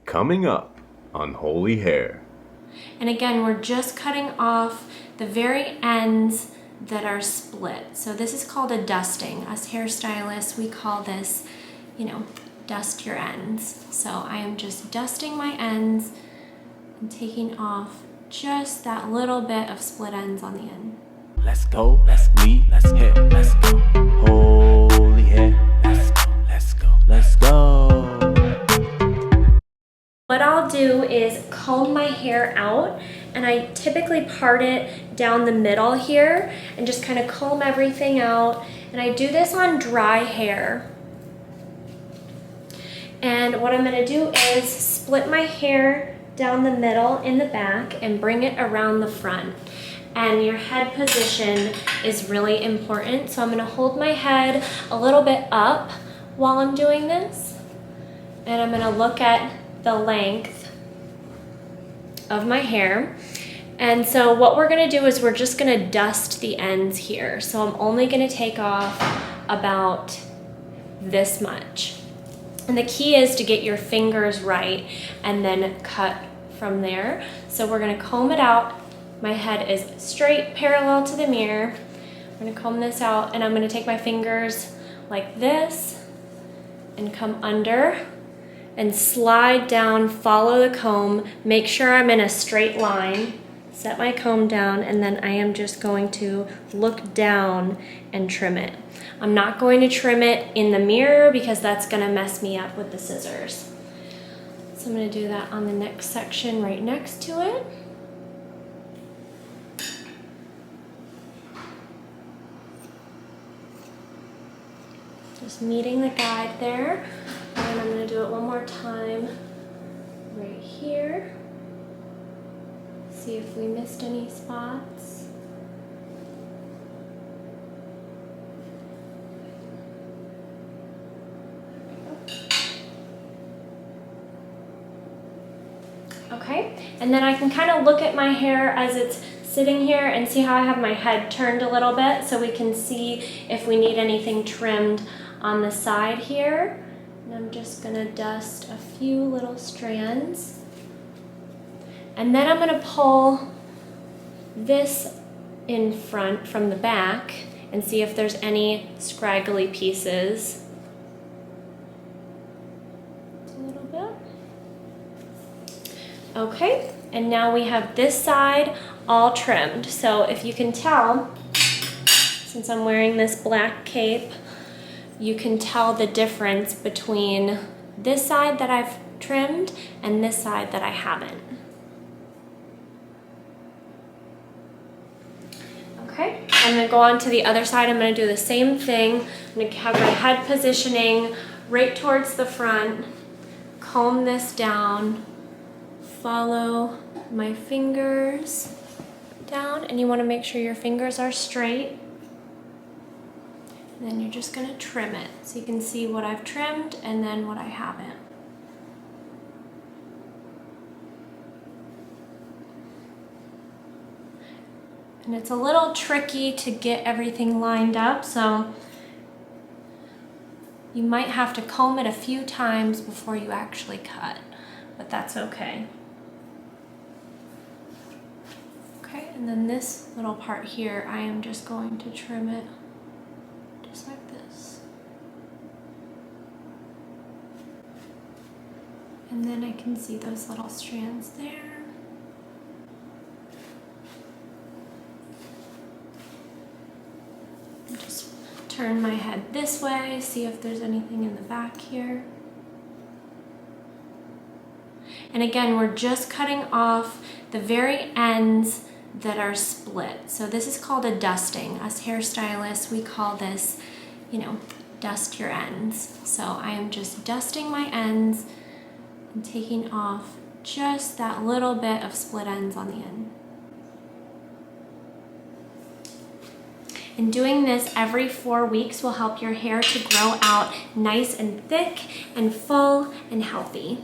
Coming up on Holy Hair. And again, we're just cutting off the very ends that are split. So this is called a dusting. Us hairstylists, we call this, dust your ends. So I am just dusting my ends and taking off just that little bit of split ends on the end. Let's go, let's hit, let's go. Holy hair, let's go. What I'll do is comb my hair out, and I typically part it down the middle here and just kind of comb everything out. And I do this on dry hair. And what I'm gonna do is split my hair down the middle in the back and bring it around the front. And your head position is really important. So I'm gonna hold my head a little bit up while I'm doing this. And I'm gonna look at the length of my hair. And so what we're gonna do is we're just gonna dust the ends here. So I'm only gonna take off about this much. And the key is to get your fingers right and then cut from there. So we're gonna comb it out. My head is straight, parallel to the mirror. I'm gonna comb this out, and I'm gonna take my fingers like this and come under and slide down, follow the comb, make sure I'm in a straight line, set my comb down, and then I am just going to look down and trim it. I'm not going to trim it in the mirror because that's gonna mess me up with the scissors. So I'm gonna do that on the next section right next to it. Just meeting the guide there. And I'm going to do it one more time right here. See if we missed any spots. Okay, and then I can kind of look at my hair as it's sitting here and see how I have my head turned a little bit, so we can see if we need anything trimmed on the side here. And I'm just gonna dust a few little strands. And then I'm gonna pull this in front from the back and see if there's any scraggly pieces. A little bit. Okay, and now we have this side all trimmed. So if you can tell, since I'm wearing this black cape, you can tell the difference between this side that I've trimmed and this side that I haven't. Okay, I'm gonna go on to the other side. I'm gonna do the same thing. I'm gonna have my head positioning right towards the front, comb this down, follow my fingers down, and you wanna make sure your fingers are straight. And then you're just gonna trim it so you can see what I've trimmed and then what I haven't. And it's a little tricky to get everything lined up, so you might have to comb it a few times before you actually cut, but that's okay. Okay, and then this little part here, I am just going to trim it just like this. And then I can see those little strands there. And just turn my head this way, see if there's anything in the back here. And again, we're just cutting off the very ends that are split. So this is called a dusting. Us hairstylists, we call this, dust your ends. So I am just dusting my ends and taking off just that little bit of split ends on the end. And doing this every 4 weeks will help your hair to grow out nice and thick and full and healthy.